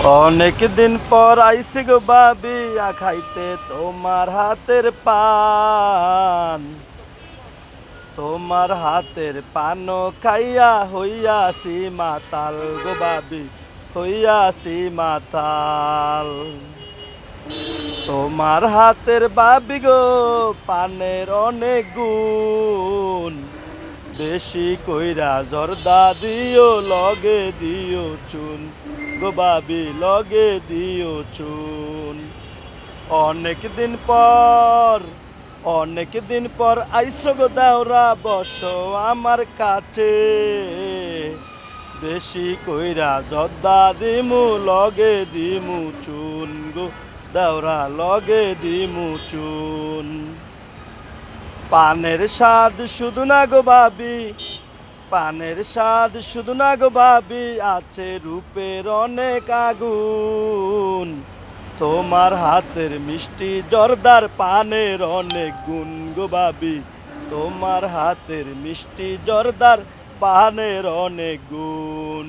অনেক দিন পর আইসি গো ভাবি খাইতে তোমার হাতের পান। তোমার হাতের পান খাইয়া হইয়াছি মাতাল গো ভাবি, হইয়াছি মাতাল। তোমার হাতের ভাবি গো পানের অনেক গুণ, বেশি কইরা জর্দা দিও লগে দিও চুন গো ভাবি, লগে দিও চুন। অনেক দিন পর আইসো গো দেওরা বসো আমার কাছে, বেশি কইরা জর্দা দিমু লগে দিমু চুন গো দেওরা, লগে দিমু চুন। পানের স্বাদ শুধু না গো ভাবি, পানের স্বাদ শুধু না গো ভাবি, আছে রূপের অনেক আগুন। তোমার হাতের মিষ্টি জর্দার পানের অনেক গুণ গো ভাবি, তোমার হাতের মিষ্টি জর্দার পানের অনেক গুণ।